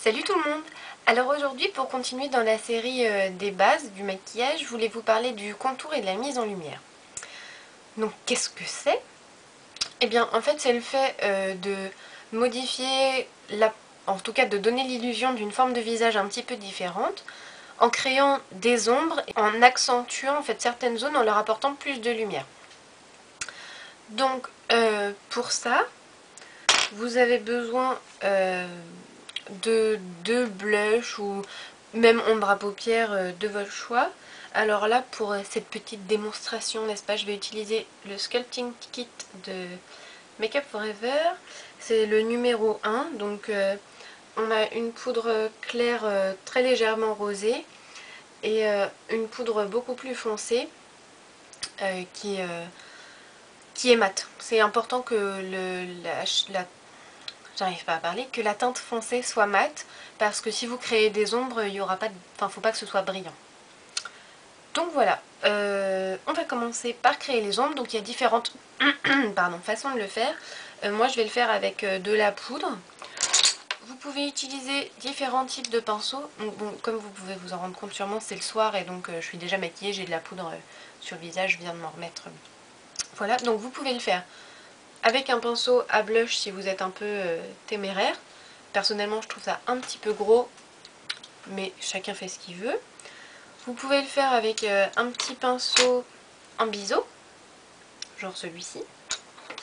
Salut tout le monde! Alors aujourd'hui, pour continuer dans la série des bases du maquillage, je voulais vous parler du contour et de la mise en lumière. Donc qu'est-ce que c'est? Eh bien en fait c'est le fait de modifier, en tout cas de donner l'illusion d'une forme de visage un petit peu différente, en créant des ombres, en accentuant en fait certaines zones en leur apportant plus de lumière. Donc pour ça, vous avez besoin de blush ou même ombre à paupières de votre choix. Alors là, pour cette petite démonstration, n'est-ce pas, je vais utiliser le Sculpting Kit de Make Up For Ever. C'est le numéro 1, donc on a une poudre claire très légèrement rosée et une poudre beaucoup plus foncée qui est mate. C'est important que j'arrive pas à parler, que la teinte foncée soit mate, parce que si vous créez des ombres, il y aura pas de... enfin, faut pas que ce soit brillant. Donc voilà, on va commencer par créer les ombres. Donc il y a différentes façons de le faire. Moi je vais le faire avec de la poudre. Vous pouvez utiliser différents types de pinceaux. Donc, bon, comme vous pouvez vous en rendre compte sûrement, c'est le soir et donc je suis déjà maquillée, j'ai de la poudre sur le visage, je viens de m'en remettre. Voilà, donc vous pouvez le faire avec un pinceau à blush si vous êtes un peu téméraire. Personnellement je trouve ça un petit peu gros, mais chacun fait ce qu'il veut. Vous pouvez le faire avec un petit pinceau en biseau, genre celui-ci.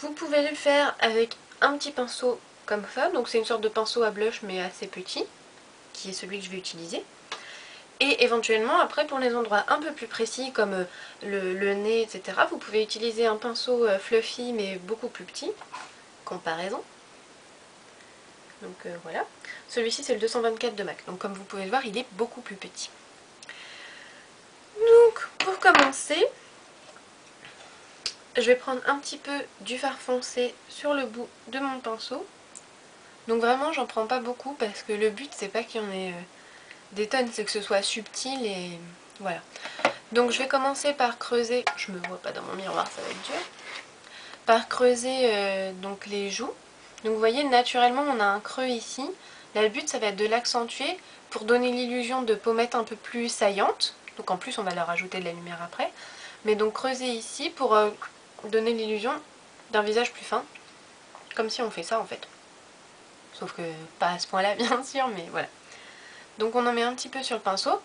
Vous pouvez le faire avec un petit pinceau comme ça, donc c'est une sorte de pinceau à blush mais assez petit, qui est celui que je vais utiliser. Et éventuellement après pour les endroits un peu plus précis comme le nez, etc., vous pouvez utiliser un pinceau fluffy mais beaucoup plus petit, comparaison. Donc voilà, celui-ci c'est le 224 de MAC, donc comme vous pouvez le voir il est beaucoup plus petit. Donc pour commencer, je vais prendre un petit peu du fard foncé sur le bout de mon pinceau. Donc vraiment j'en prends pas beaucoup parce que le but c'est pas qu'il y en ait des tonnes, c'est que ce soit subtil et voilà. Donc je vais commencer par creuser, je me vois pas dans mon miroir, ça va être dur, par creuser donc les joues. Donc vous voyez naturellement on a un creux ici. Là le but ça va être de l'accentuer pour donner l'illusion de pommettes un peu plus saillantes. Donc en plus on va leur ajouter de la lumière après. Mais donc creuser ici pour donner l'illusion d'un visage plus fin. Comme si on fait ça en fait. Sauf que pas à ce point là bien sûr, mais voilà. Donc on en met un petit peu sur le pinceau.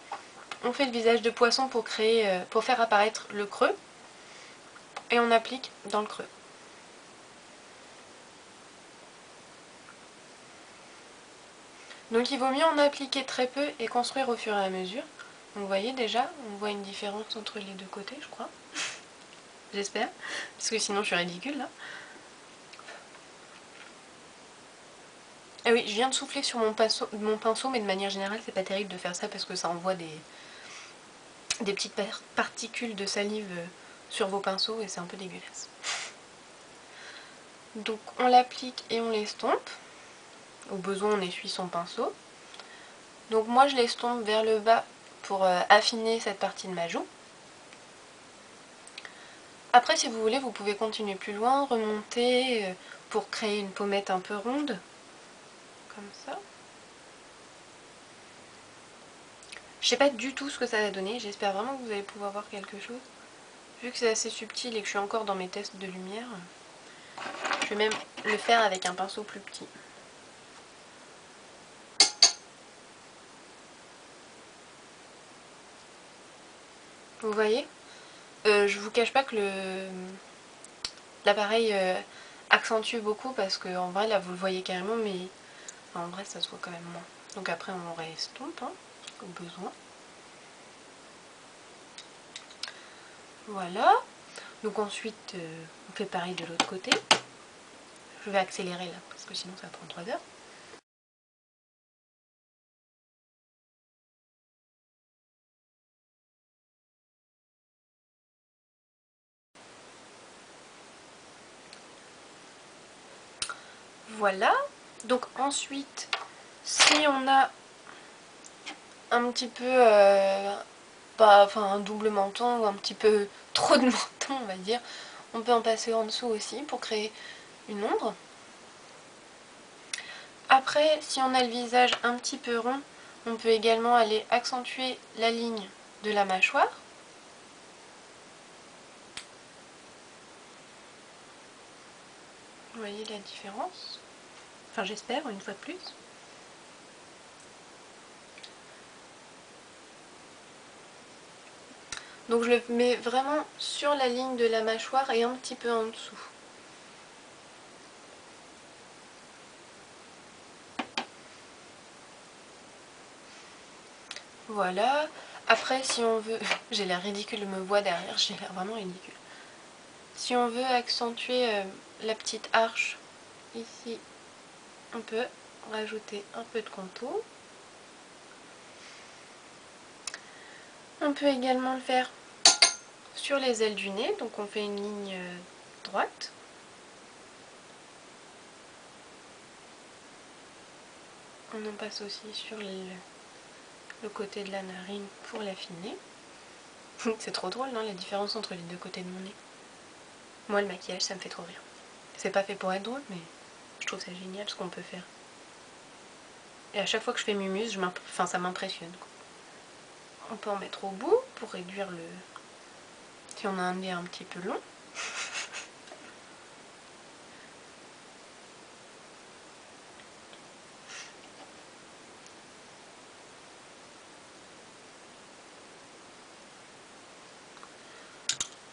On fait le visage de poisson pour pour faire apparaître le creux. Et on applique dans le creux. Donc il vaut mieux en appliquer très peu et construire au fur et à mesure. Donc vous voyez déjà, on voit une différence entre les deux côtés, je crois. J'espère, parce que sinon je suis ridicule là. Ah oui, je viens de souffler sur mon pinceau, mais de manière générale c'est pas terrible de faire ça parce que ça envoie des petites particules de salive sur vos pinceaux et c'est un peu dégueulasse. Donc on l'applique et on l'estompe. Au besoin on essuie son pinceau. Donc moi je l'estompe vers le bas pour affiner cette partie de ma joue. Après si vous voulez vous pouvez continuer plus loin, remonter pour créer une pommette un peu ronde. Comme ça. Je sais pas du tout ce que ça va donner, j'espère vraiment que vous allez pouvoir voir quelque chose. Vu que c'est assez subtil et que je suis encore dans mes tests de lumière, je vais même le faire avec un pinceau plus petit. Vous voyez, je vous cache pas que l'appareil accentue beaucoup parce que en vrai là vous le voyez carrément, mais en vrai ça se voit quand même moins. Donc après on restompe hein, au besoin. Voilà. Donc ensuite on fait pareil de l'autre côté. Je vais accélérer là parce que sinon ça prend 3 heures. Voilà. Donc ensuite, si on a un petit peu, un double menton ou un petit peu trop de menton on va dire, on peut en passer en dessous aussi pour créer une ombre. Après, si on a le visage un petit peu rond, on peut également aller accentuer la ligne de la mâchoire. Vous voyez la différence? Enfin, j'espère, une fois de plus. Donc je le mets vraiment sur la ligne de la mâchoire et un petit peu en dessous. Voilà. Après, si on veut... J'ai l'air ridicule, je me vois derrière, j'ai l'air vraiment ridicule. Si on veut accentuer la petite arche, ici, on peut rajouter un peu de contour. On peut également le faire sur les ailes du nez, donc on fait une ligne droite. On en passe aussi sur le côté de la narine pour l'affiner. C'est trop drôle, non, la différence entre les deux côtés de mon nez. Moi, le maquillage, ça me fait trop rire. C'est pas fait pour être drôle, mais je trouve ça génial ce qu'on peut faire. Et à chaque fois que je fais Mumuse, ça m'impressionne. On peut en mettre au bout pour réduire le... Si on a un nez un petit peu long.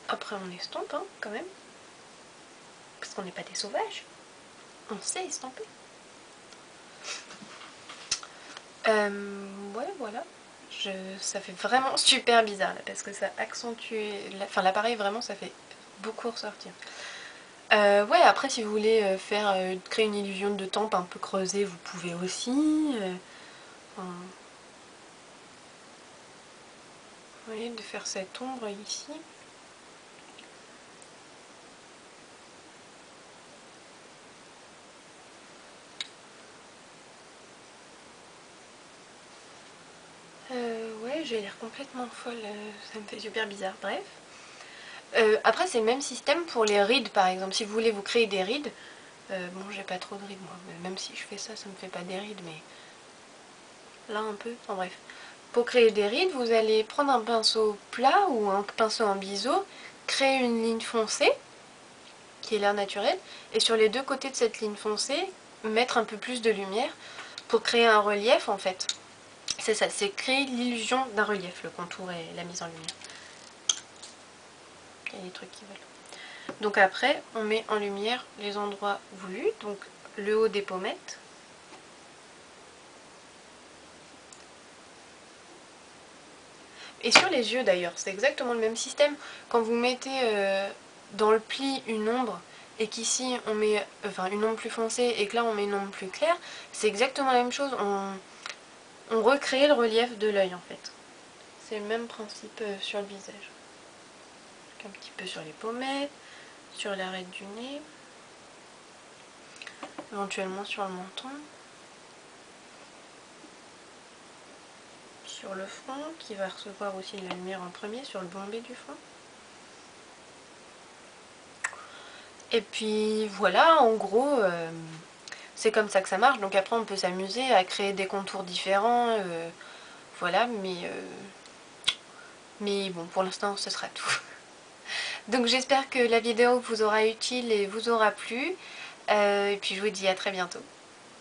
Après on estompe, hein, quand même. Parce qu'on n'est pas des sauvages. On sait estomper. Voilà. Ça fait vraiment super bizarre là, parce que ça accentue... Enfin l'appareil vraiment ça fait beaucoup ressortir. Ouais, après si vous voulez créer une illusion de tempe un peu creusée, vous pouvez aussi. Vous voyez, de faire cette ombre ici. Ouais, j'ai l'air complètement folle, ça me fait super bizarre, bref. Après c'est le même système pour les rides par exemple, si vous voulez vous créer des rides, bon j'ai pas trop de rides moi, même si je fais ça, ça me fait pas des rides, mais là un peu, enfin bref. Pour créer des rides, vous allez prendre un pinceau plat ou un pinceau en biseau, créer une ligne foncée, qui est l'air naturel, et sur les deux côtés de cette ligne foncée, mettre un peu plus de lumière pour créer un relief en fait. C'est ça, c'est créer l'illusion d'un relief, le contour et la mise en lumière. Il y a des trucs qui veulent. Donc après, on met en lumière les endroits voulus, donc le haut des pommettes. Et sur les yeux d'ailleurs, c'est exactement le même système. Quand vous mettez dans le pli une ombre, et qu'ici on met une ombre plus foncée, et que là on met une ombre plus claire, c'est exactement la même chose. On recrée le relief de l'œil en fait. C'est le même principe sur le visage. Un petit peu sur les pommettes, sur l'arête du nez, éventuellement sur le menton, sur le front qui va recevoir aussi de la lumière en premier, sur le bombé du front. Et puis voilà, en gros, c'est comme ça que ça marche. Donc après on peut s'amuser à créer des contours différents, voilà, mais bon, pour l'instant ce sera tout. Donc j'espère que la vidéo vous aura utile et vous aura plu. Et puis je vous dis à très bientôt.